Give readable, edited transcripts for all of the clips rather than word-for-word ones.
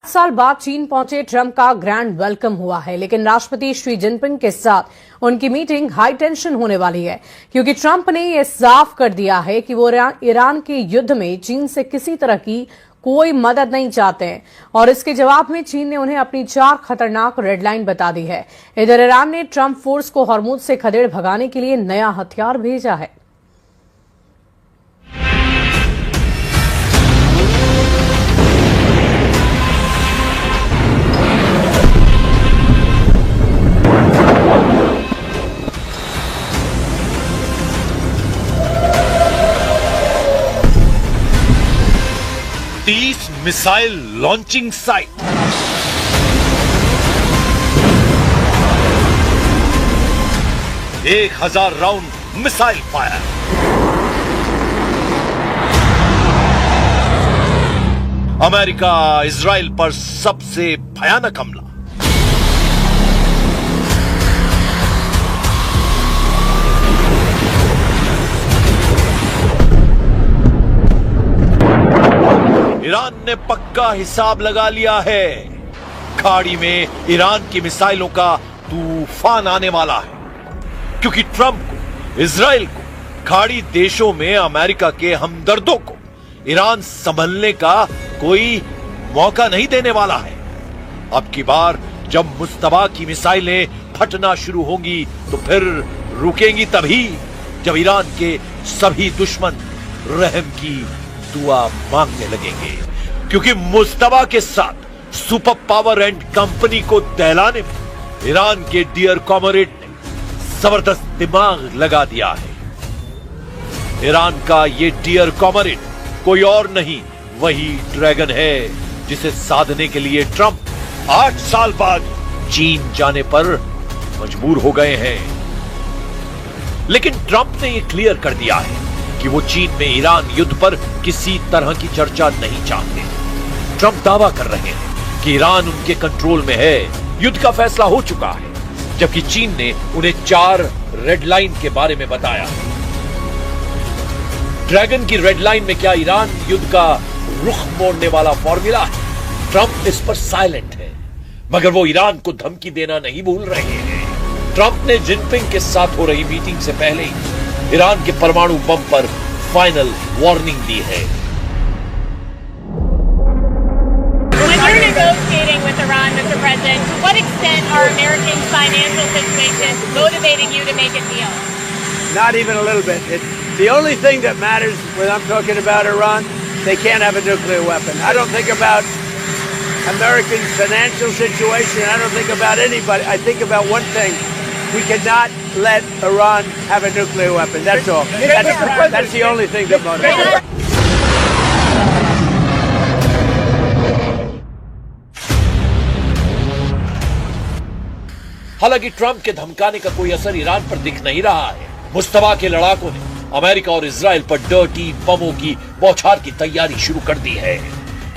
साल बाद चीन पहुंचे ट्रंप का ग्रैंड वेलकम हुआ है, लेकिन राष्ट्रपति शी जिनपिंग के साथ उनकी मीटिंग हाई टेंशन होने वाली है, क्योंकि ट्रंप ने यह साफ कर दिया है कि वो ईरान के युद्ध में चीन से किसी तरह की कोई मदद नहीं चाहते हैं और इसके जवाब में चीन ने उन्हें अपनी 4 खतरनाक रेड लाइन बता दी है। इधर ईरान ने ट्रंप फोर्स को हॉर्मुज से खदेड़ भगाने के लिए नया हथियार भेजा है। मिसाइल लॉन्चिंग साइट, एक 1000 round missile fire, America Israel पर सबसे भयानक हमला। ईरान ने पक्का हिसाब लगा लिया है। खाड़ी में ईरान की मिसाइलों का तूफान आने वाला है, क्योंकि ट्रंप को, इजराइल को, खाड़ी देशों में अमेरिका के हमदर्दों को ईरान संभलने का कोई मौका नहीं देने वाला है। अब की बार जब मुस्तबा की मिसाइलें फटना शुरू होंगी तो फिर रुकेंगी तभी जब ईरान के सभी दुश्मन रहम की दुआ मांगने लगेंगे, क्योंकि मुस्तबा के साथ सुपर पावर एंड कंपनी को दहलाने में ईरान के डियर कॉमरेड ने जबरदस्त दिमाग लगा दिया है। ईरान का ये डियर कॉमरेड कोई और नहीं, वही ड्रैगन है जिसे साधने के लिए ट्रंप 8 साल बाद चीन जाने पर मजबूर हो गए हैं। लेकिन ट्रंप ने यह क्लियर कर दिया है कि वो चीन में ईरान युद्ध पर किसी तरह की चर्चा नहीं चाहते। ट्रंप दावा कर रहे हैं कि ईरान उनके कंट्रोल में है, युद्ध का फैसला हो चुका है, जबकि चीन ने उन्हें 4 रेड लाइन के बारे में बताया। ड्रैगन की रेड लाइन में क्या ईरान युद्ध का रुख मोड़ने वाला फॉर्मूला है? ट्रंप इस पर साइलेंट है, मगर वो ईरान को धमकी देना नहीं भूल रहे हैं। ट्रंप ने जिनपिंग के साथ हो रही मीटिंग से पहले ही ईरान के परमाणु बम पर फाइनल वार्निंग दी है। When you're negotiating with Iran, Mr. President, to what extent are Americans' financial situations motivating you to make a deal? Not even a little bit. The only thing that matters when I'm talking about Iran, they can't have a nuclear weapon. I don't think about Americans' financial situation. I don't think about anybody. I think about one thing. We cannot let Iran have a nuclear weapon. That's all. That's the only thing that motivates. हालांकि Trump के धमकाने का कोई असर Iran पर दिख नहीं रहा है। मुस्तबा के लड़ाकों ने अमेरिका और इजराइल पर डर्टी बमों की बौछार की तैयारी शुरू कर दी है।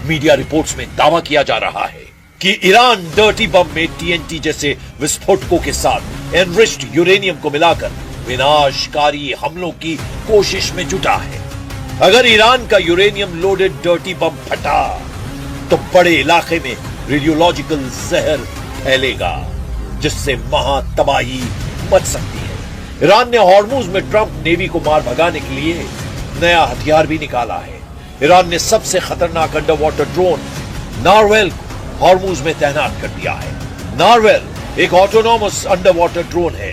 मीडिया रिपोर्ट्स में दावा किया जा रहा है कि ईरान डर्टी बम में TNT जैसे विस्फोटकों के साथ एनरिच्ड यूरेनियम को मिलाकर विनाशकारी हमलों की कोशिश में जुटा है। अगर ईरान का यूरेनियम लोडेड डर्टी बम फटा तो बड़े इलाके में रेडियोलॉजिकल जहर फैलेगा, जिससे महातबाही मच सकती है। ईरान ने हॉर्मुज में ट्रंप नेवी को मार भगाने के लिए नया हथियार भी निकाला है। ईरान ने सबसे खतरनाक अंडर वाटर ड्रोन नारवेल को हॉर्मुज में तैनात कर दिया है। नारवेल एक ऑटोनॉमस अंडर वाटर ड्रोन है।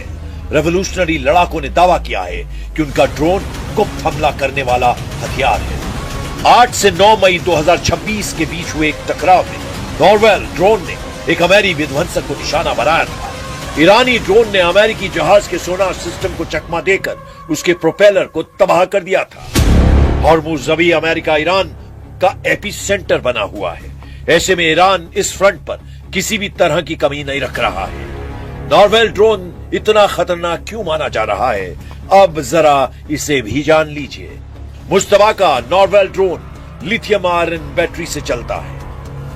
रेवोल्यूशनरी लड़ाकों ने दावा किया है कि उनका ड्रोन गुप्त हमला करने वाला हथियार है। 8 से 9 मई 2026 के बीच हुए एक टकराव में नारवेल ड्रोन ने एक अमेरिकी विध्वंसक को निशाना बनाया था। ईरानी ड्रोन ने अमेरिकी जहाज के सोनार सिस्टम को चकमा देकर उसके प्रोपेलर को तबाह कर दिया था। हॉर्मुज अभी अमेरिका ईरान का एपी सेंटर बना हुआ है। ऐसे में ईरान इस फ्रंट पर किसी भी तरह की कमी नहीं रख रहा है। नारवेल ड्रोन इतना खतरनाक क्यों माना जा रहा है, अब जरा इसे भी जान लीजिए। मुस्तबा का नारवेल ड्रोन लिथियम आयरन बैटरी से चलता है,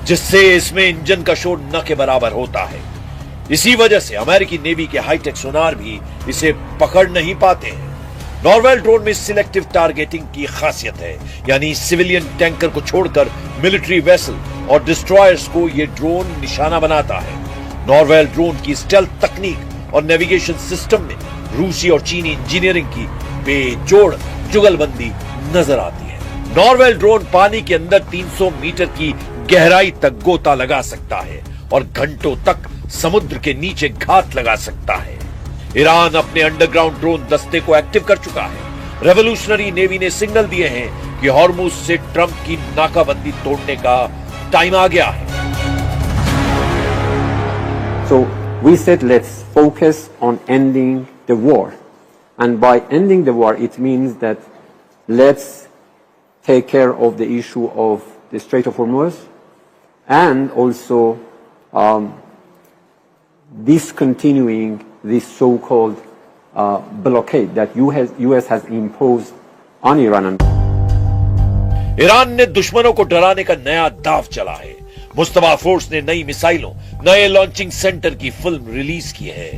जिससे इसमें इंजन का शोर न के बराबर होता है। इसी वजह से अमेरिकी नेवी के हाईटेक सोनार भी इसे पकड़ नहीं पाते हैं। नारवेल ड्रोन में सिलेक्टिव टारगेटिंग की खासियत है, यानी सिविलियन टैंकर को छोड़कर मिलिट्री वेसल और डिस्ट्रॉयर्स को ये ड्रोन निशाना बनाता है। नॉरवेल ड्रोन की स्टेल्थ तकनीक और नेविगेशन सिस्टम में रूसी और चीनी इंजीनियरिंग की बेजोड़ जुगलबंदी नजर आती है। नॉरवेल ड्रोन पानी के अंदर 300 मीटर की गहराई तक गोता लगा सकता है और घंटों तक समुद्र के नीचे घात लगा सकता है। ईरान अपने अंडरग्राउंड ड्रोन दस्ते को एक्टिव कर चुका है। रेवोल्यूशनरी नेवी ने सिग्नल दिए हैं कि हॉर्मुज से ट्रंप की नाकाबंदी तोड़ने का टाइम आ गया है। So we said let's focus on ending the war, and by ending the war it means that let's take care of the issue of the Strait of Hormuz and also discontinuing this so-called blockade that US has imposed on Iran. Iran ने दुश्मनों को डराने का नया दाव चला है। Mustafa force ने नई मिसाइलों, नए लॉन्चिंग सेंटर की फिल्म रिलीज की है।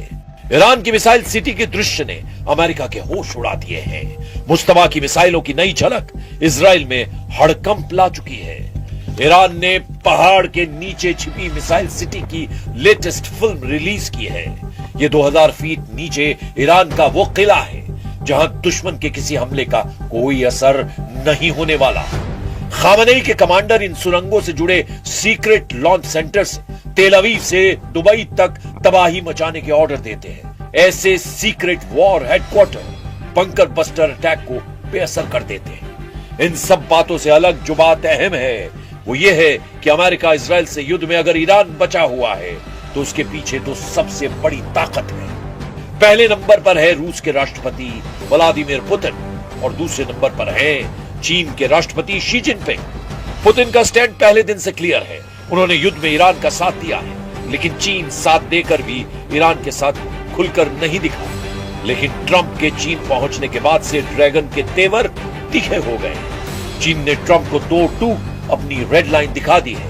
ईरान की मिसाइल सिटी के दृश्य ने अमेरिका के होश उड़ा दिए हैं। मुस्तफा की मिसाइलों की नई झलक इजराइल में हड़कंप ला चुकी है। ईरान ने पहाड़ के नीचे छिपी मिसाइल सिटी की लेटेस्ट फिल्म रिलीज की है। ये 2000 फीट नीचे ईरान का वो किला है जहां दुश्मन के किसी हमले का कोई असर नहीं होने वाला। खामनेई के कमांडर इन सुरंगों से जुड़े सीक्रेट लॉन्च सेंटर से तेल अवीव से दुबई तक तबाही मचाने के ऑर्डर देते हैं। ऐसे secret war headquarter bunker buster attack को बेअसर कर देते हैं। इन सब बातों से अलग जो बात अहम है वो ये है कि अमेरिका इजराइल से युद्ध में अगर ईरान बचा हुआ है तो उसके पीछे तो सबसे बड़ी ताकत है। पहले नंबर पर है रूस के राष्ट्रपति व्लादिमीर पुतिन और दूसरे नंबर पर है चीन के राष्ट्रपति शी जिनपिंग। पुतिन का स्टैंड पहले दिन से क्लियर है। उन्होंने युद्ध में ईरान का साथ दिया है, लेकिन चीन साथ देकर भी ईरान के साथ खुलकर नहीं दिखा। लेकिन ट्रंप के चीन पहुंचने के बाद से ड्रैगन के तेवर तीखे हो गए। चीन ने ट्रंप को तोड़ अपनी रेड लाइन दिखा दी है।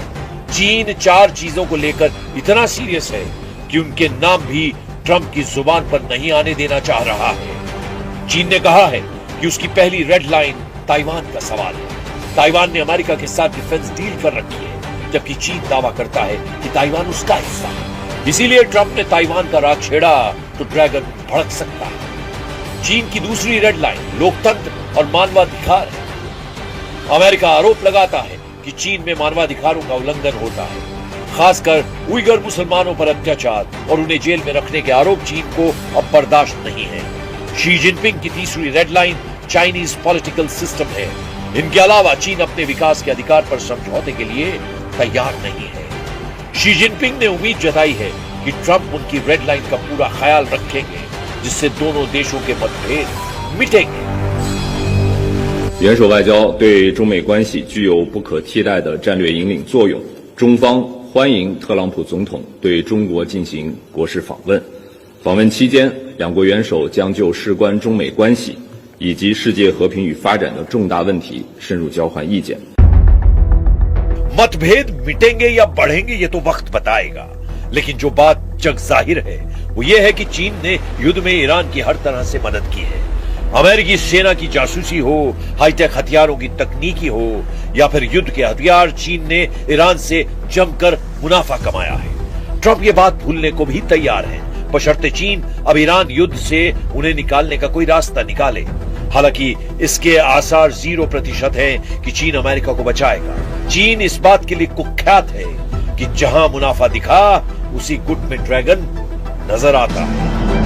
चीन 4 चीजों को लेकर इतना सीरियस है कि उनके नाम भी ट्रंप की जुबान पर नहीं आने देना चाह रहा है। चीन ने कहा है कि उसकी पहली रेड लाइन ताइवान का सवाल है। ताइवान ने अमेरिका के साथ डिफेंस डील कर रखी है, जबकि चीन दावा करता है कि ताइवान उसका हिस्सा है। इसीलिए ट्रंप ने ताइवान का राग छेड़ा तो ड्रैगन भड़क सकता है। चीन की दूसरी रेड लाइन लोकतंत्र और मानवाधिकार है। अमेरिका आरोप लगाता है कि चीन में मानवाधिकारों का उल्लंघन होता है, खासकर उइगर मुसलमानों पर अत्याचार और उन्हें जेल में रखने के आरोप चीन को अब बर्दाश्त नहीं है। शी जिनपिंग की तीसरी red line Chinese political system है। इनके अलावा चीन अपने विकास के अधिकार पर समझौते के लिए तैयार नहीं है। शी जिनपिंग ने उम्मीद जताई है कि ट्रंप उनकी रेड लाइन का पूरा ख्याल रखेंगे, जिससे दोनों देशों के मतभेद मिटेंगे। 元首外交对中美关系具有不可替代的战略引领作用。中方欢迎特朗普总统对中国进行国事访问。访问期间，两国元首将就事关中美关系以及世界和平与发展的重大问题深入交换意见。मतभेद मिटेंगे या बढ़ेंगे ये तो वक्त बताएगा, लेकिन जो बात जग जाहिर है वो ये है कि चीन ने युद्ध में ईरान की हर तरह से मदद की है। अमेरिकी सेना की जासूसी हो, हाईटेक हथियारों की तकनीकी हो या फिर युद्ध के हथियार, चीन ने ईरान से जमकर मुनाफा कमाया है। ट्रंप ये बात भूलने को भी तैयार है, बशर्ते चीन अब ईरान युद्ध से उन्हें निकालने का कोई रास्ता निकाले। हालांकि इसके आसार 0% हैं कि चीन अमेरिका को बचाएगा। चीन इस बात के लिए कुख्यात है कि जहां मुनाफा दिखा उसी गुट में ड्रैगन नजर आता है।